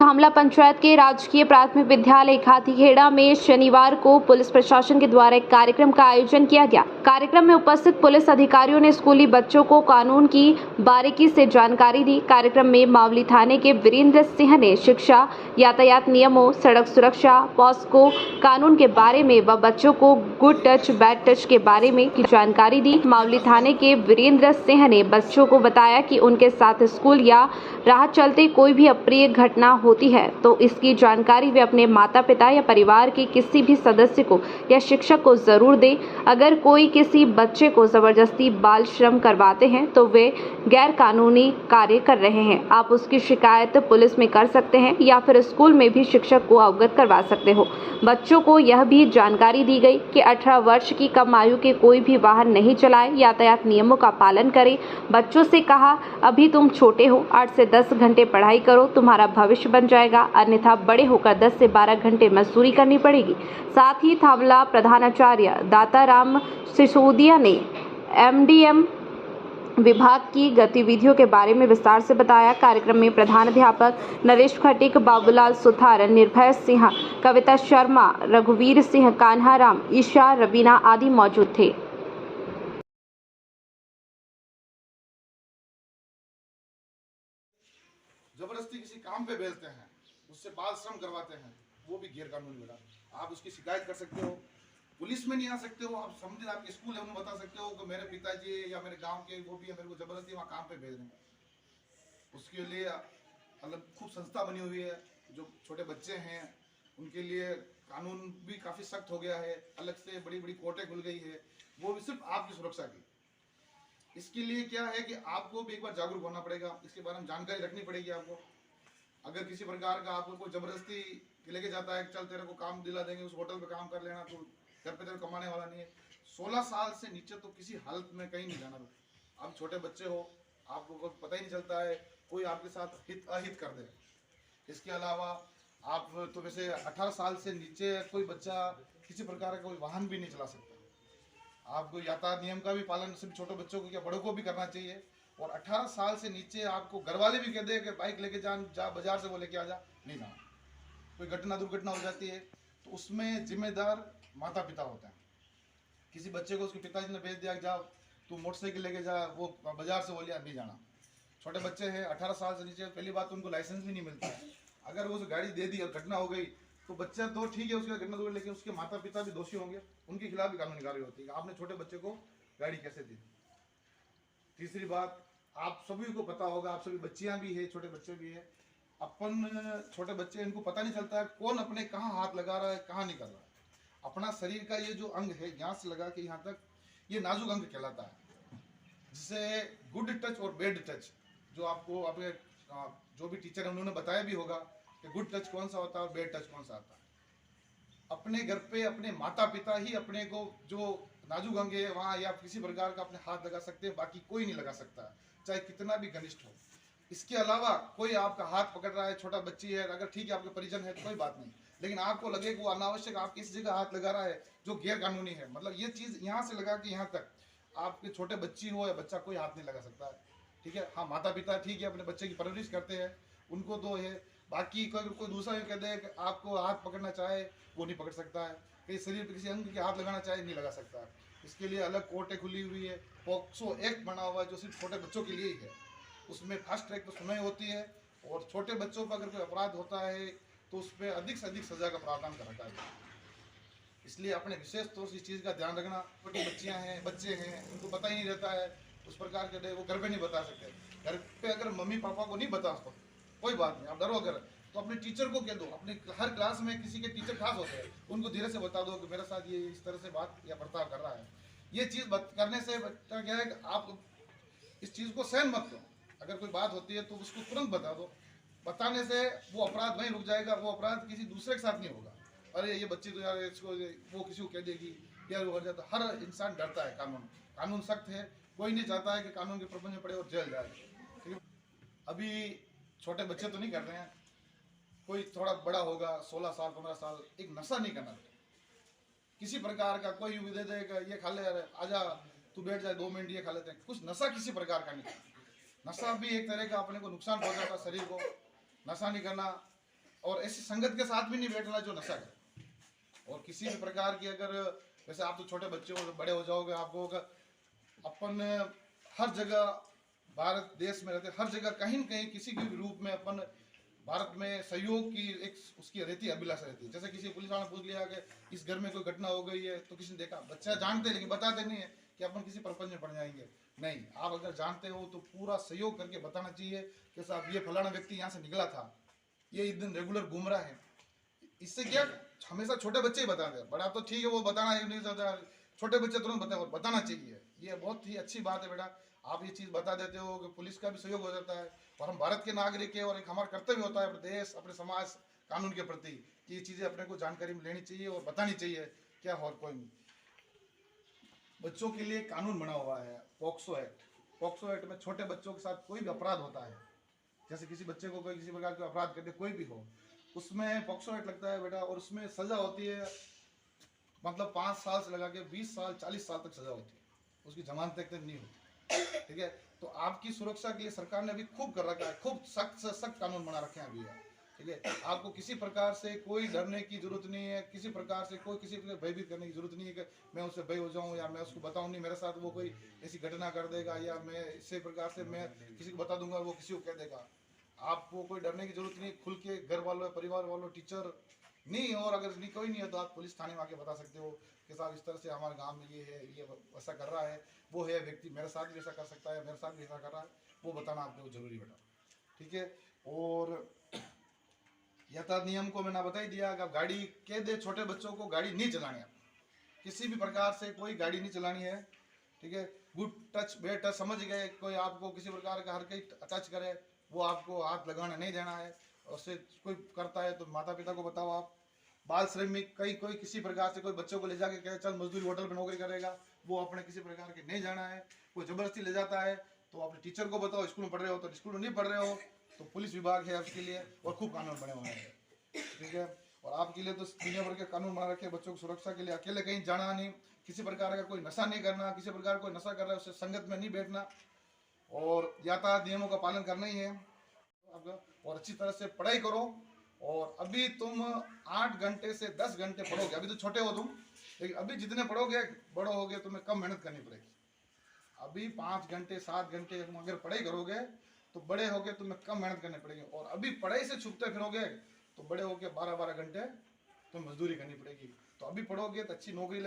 धामला पंचायत के राजकीय प्राथमिक विद्यालय खातीखेड़ा में शनिवार को पुलिस प्रशासन के द्वारा एक कार्यक्रम का आयोजन किया गया। कार्यक्रम में उपस्थित पुलिस अधिकारियों ने स्कूली बच्चों को कानून की बारीकी से जानकारी दी। कार्यक्रम में मावली थाने के वीरेंद्र सिंह ने शिक्षा, यातायात नियमों, सड़क सुरक्षा, पॉस्को कानून के बारे में व बच्चों को गुड टच बैड टच के बारे में की जानकारी दी। मावली थाने के वीरेंद्र सिंह ने बच्चों को बताया कि उनके साथ स्कूल या राह चलते कोई भी अप्रिय घटना होती है तो इसकी जानकारी वे अपने माता पिता या परिवार के किसी भी सदस्य को या शिक्षक को जरूर दें। अगर कोई किसी बच्चे को जबरदस्ती बाल श्रम करवाते हैं तो वे गैर कानूनी कार्य कर रहे हैं, आप उसकी शिकायत पुलिस में कर सकते हैं या फिर स्कूल में भी शिक्षक को अवगत करवा सकते हो। बच्चों को यह भी जानकारी दी गई कि 18 वर्ष की कम आयु के कोई भी वाहन नहीं चलाए, यातायात नियमों का पालन करें। बच्चों से कहा, अभी तुम छोटे हो, 8 से 10 घंटे पढ़ाई करो, तुम्हारा भविष्य बन जाएगा, अन्यथा बड़े होकर 10 से 12 घंटे मजदूरी करनी पड़ेगी। साथ ही थामला प्रधानाचार्य दाताराम सिसोदिया ने एमडीएम विभाग की गतिविधियों के बारे में विस्तार से बताया। कार्यक्रम में प्रधानाध्यापक नरेश खटीक, बाबूलाल सुथार, निर्भय सिंह, कविता शर्मा, रघुवीर सिंह, कान्हाराम, ईशा, रवीना आदि मौजूद थे। जबरदस्ती किसी काम पे भेजते हैं, उससे बाल श्रम करवाते हैं, वो भी गैर कानूनी बेटा। आप उसकी शिकायत कर सकते हो, पुलिस में नहीं आ सकते हो, आप समझे आपके स्कूल है उन्हें बता सकते हो कि मेरे पिताजी या मेरे गांव के वो भी है, मेरे को जबरदस्ती वहाँ काम पे भेज रहे हैं। उसके लिए मतलब खूब संस्था बनी हुई है, जो छोटे बच्चे हैं उनके लिए कानून भी काफ़ी सख्त हो गया है, अलग से बड़ी बड़ी कोर्टें खुल गई है, वो भी सिर्फ आपकी सुरक्षा की। इसके लिए क्या है कि आपको भी एक बार जागरूक होना पड़ेगा, इसके बारे में जानकारी रखनी पड़ेगी आपको। अगर किसी प्रकार का आपको कोई जबरदस्ती लेके जाता है, चल तेरे को काम दिला देंगे, उस होटल पे काम कर लेना, तो घर पे तेरे कमाने वाला नहीं है। 16 साल से नीचे तो किसी हालत में कहीं नहीं जाना। आप छोटे बच्चे हो, आपको पता ही नहीं चलता है, कोई आपके साथ हित अहित कर दे। इसके अलावा आप तो वैसे 18 साल से नीचे कोई बच्चा किसी प्रकार का कोई वाहन भी नहीं चला सकता। आपको यातायात नियम का भी पालन सिर्फ छोटे बच्चों को क्या बड़ों को भी करना चाहिए। और 18 साल से नीचे आपको घर वाले भी कह दे कि बाइक लेके जा बाजार से वो लेके आ जा, नहीं जाना। कोई घटना दुर्घटना हो जाती है तो उसमें जिम्मेदार माता पिता होते हैं। किसी बच्चे को उसके पिताजी ने भेज दिया, जा तू मोटरसाइकिल लेके जा, वो बाजार से वो लिया, नहीं जाना। छोटे बच्चे हैं 18 साल से नीचे, पहली बात तो उनको लाइसेंस भी नहीं मिलता है। अगर वो गाड़ी दे दी और घटना हो गई तो बच्चा तो ठीक है, उसका घटना तो, लेकिन उसके माता पिता भी दोषी होंगे, उनके खिलाफ भी कानूनी कार्रवाई होती है। आपने छोटे बच्चे को गाड़ी कैसे दी। तीसरी बात, आप सभी को पता होगा, आप सभी बच्चियां भी है, छोटे बच्चे भी है, अपन छोटे बच्चे, इनको पता नहीं चलता है कौन अपने कहाँ हाथ लगा रहा है, कहाँ नहीं कर रहा है। अपना शरीर का ये जो अंग है, यहाँ से लगा के यहाँ तक, ये नाजुक अंग कहलाता है, जिसे गुड टच और बैड टच, जो आपको अपने जो भी टीचर है उन्होंने बताया भी होगा कि गुड टच कौन सा होता है और बैड टच कौन सा आता है। अपने घर पे अपने माता पिता ही अपने को जो नाजुक अंग है वहाँ या किसी प्रकार का अपने हाथ लगा सकते हैं, बाकी कोई नहीं लगा सकता, चाहे कितना भी घनिष्ठ हो। इसके अलावा कोई आपका हाथ पकड़ रहा है, छोटा बच्ची है, अगर ठीक है आपके परिजन है तो कोई बात नहीं, लेकिन आपको लगे कि वो अनावश्यक आपकी इस जगह हाथ लगा रहा है जो गैर कानूनी है, मतलब ये चीज़ यहाँ से लगा के यहाँ तक, आपके छोटे बच्ची हो या बच्चा, कोई हाथ नहीं लगा सकता है। ठीक है, हाँ माता पिता ठीक है अपने बच्चे की परवरिश करते हैं, उनको तो है, बाकी कोई दूसरा ये कह दे कि आपको हाथ पकड़ना चाहे वो नहीं पकड़ सकता है, कहीं शरीर पर किसी अंग के हाथ लगाना चाहे नहीं लगा सकता है। इसके लिए अलग कोर्टें खुली हुई है, पॉक्सो एक्ट बना हुआ है जो सिर्फ छोटे बच्चों के लिए ही है। उसमें फास्ट ट्रैक तो सुनाई होती है, और छोटे बच्चों पर अगर कोई अपराध होता है तो उस पर अधिक से अधिक सजा का प्रावधान कर रखा है। इसलिए अपने विशेष तौर से इस चीज़ का ध्यान रखना। छोटी बच्चियां हैं, बच्चे हैं, उनको पता ही नहीं रहता है उस प्रकार के, वो घर पे नहीं बता सकते। घर पे अगर मम्मी पापा को नहीं बता सकते कोई बात नहीं, आप डरो अगर तो अपने टीचर को कह दो। अपने हर क्लास में किसी के टीचर खास होते हैं, उनको धीरे से बता दो कि मेरे साथ ये इस तरह से बात या बर्ताव कर रहा है। ये चीज़ करने से बच्चा क्या है कि आप इस चीज़ को सहन मत करो। अगर कोई बात होती है तो उसको तुरंत बता दो। बताने से वो अपराध वहीं रुक जाएगा, वो अपराध किसी दूसरे के साथ नहीं होगा। अरे ये बच्ची तो यार इसको वो किसी को कह देगी यार, वो कर जाता। हर इंसान डरता है, कानून सख्त है, कोई नहीं चाहता है कि कानून के प्रपंच में पड़े और जेल जाए। ठीक है, अभी छोटे बच्चे तो नहीं कर रहे हैं, कोई थोड़ा बड़ा होगा 16 साल 15 साल, एक नशा नहीं करना किसी प्रकार का। कोई दे देगा ये खा ले, आजा तू बैठ जाए 2 मिनट ये खा लेते हैं, कुछ नशा किसी प्रकार का नहीं। नशा भी एक तरह का अपने को नुकसान पहुंचाता शरीर को, नशा नहीं करना। और ऐसी संगत के साथ भी नहीं बैठना जो नशा करे। और किसी भी प्रकार की अगर वैसे आप तो छोटे बच्चे हो, बड़े हो जाओगे, आपको अपन हर जगह भारत देश में रहते, हर जगह कहीं न कहीं किसी भी रूप में अपन भारत में सहयोग की एक उसकी रहती है, अभिलाषा रहती है। जैसे किसी पुलिस वाले ने पूछ लिया कि इस घर में कोई घटना हो गई है, तो किसी ने देखा, बच्चा जानते लेकिन बताते नहीं है कि अपन किसी प्रपंच में पड़ जाएंगे। नहीं, आप अगर जानते हो तो पूरा सहयोग करके बताना चाहिए कि साहब ये फलाना व्यक्ति यहाँ से निकला था, ये इस दिन रेगुलर घूम रहा है। इससे क्या, हमेशा छोटे बच्चे ही बताते हैं, बड़ा तो ठीक है वो बताना ही नहीं चाहता, छोटे बच्चे तुरंत बताना चाहिए। ये बहुत ही अच्छी बात है बेटा, आप ये चीज़ बता देते हो कि पुलिस का भी सहयोग हो जाता है। और हम भारत के नागरिक है, और एक हमारा कर्तव्य होता है अपने देश, अपने समाज, कानून के प्रति कि ये चीज़ें अपने को जानकारी में लेनी चाहिए और बतानी चाहिए। क्या और कोई नहीं, बच्चों के लिए कानून बना हुआ है पॉक्सो एक्ट। पॉक्सो एक्ट में छोटे बच्चों के साथ कोई भी अपराध होता है, जैसे किसी बच्चे को कोई किसी प्रकार का अपराध करके कोई भी हो, उसमें पॉक्सो एक्ट लगता है बेटा, और उसमें सजा होती है मतलब 5 साल से लगा के 20 साल 40 साल तक सजा होती है, उसकी जमानत तक नहीं होती। ठीक है, तो आपकी सुरक्षा के लिए सरकार ने अभी खूब कर रखा है, खूब सख्त से सख्त कानून बना रखे हैं अभी। ठीक है, आपको किसी प्रकार से कोई डरने की जरूरत नहीं है, किसी प्रकार से कोई किसी प्रकार भयभीत करने की जरूरत नहीं है कि मैं उससे भय हो जाऊं या मैं उसको बताऊं नहीं मेरे साथ वो कोई ऐसी घटना कर देगा, या मैं इसी प्रकार से मैं किसी को बता दूंगा वो किसी को कह देगा। आपको कोई डरने की जरूरत नहीं, खुल के घर वालों, परिवार वालों, टीचर नहीं, और अगर नहीं कोई नहीं है तो आप पुलिस थाने में आके बता सकते हो कि साहब इस तरह से हमारे गांव में ये है, ये ऐसा कर रहा है, वो है व्यक्ति, मेरे साथ भी ऐसा कर सकता है, मेरे साथ भी ऐसा कर रहा है, वो बताना आपको जरूरी बेटा। ठीक है, और यातायात नियम को मैंने बता ही दिया कि आप गाड़ी कह दे छोटे बच्चों को गाड़ी नहीं चलानी है, किसी भी प्रकार से कोई गाड़ी नहीं चलानी है। ठीक है, गुड टच बैड टच समझ गए, कोई आपको किसी प्रकार का हर कोई टच करे वो आपको हाथ लगाने नहीं देना है, उससे कोई करता है तो माता पिता को बताओ आप। बाल श्रमिक कई कोई किसी प्रकार से कोई बच्चों को ले जाके कहे चल मजदूरी होटल में नौकरी करेगा, वो अपने किसी प्रकार के नहीं जाना है। कोई जबरदस्ती ले जाता है तो अपने टीचर को बताओ, स्कूल में पढ़ रहे हो तो स्कूल में नहीं पढ़ रहे हो तो पुलिस विभाग है उसके लिए, और खूब कानून बने हुए हैं। ठीक है, और आपके लिए तो दुनिया भर के कानून बना रखे, बच्चों की सुरक्षा के लिए। अकेले कहीं जाना नहीं, किसी प्रकार का कोई नशा नहीं करना, किसी प्रकार कोई नशा कर रहा है उससे संगत में नहीं बैठना, और यातायात नियमों का पालन करना ही है आपका। और अच्छी तरह से पढ़ाई करो, और अभी तुम 8 घंटे से 10 घंटे पढ़ोगे, अभी तो छोटे हो तुम, लेकिन अभी जितने पढ़ोगे बड़ो होगे तुम्हें कम मेहनत करनी पड़ेगी। अभी 5 घंटे 7 घंटे तुम अगर पढ़ाई करोगे तो बड़े होगे तुम्हें कम मेहनत करनी पड़ेगी, और अभी पढ़ाई से छुपते फिरोगे तो बड़े होके 12-12 घंटे तुम मजदूरी करनी पड़ेगी। तो अभी पढ़ोगे तो अच्छी नौकरी लगी।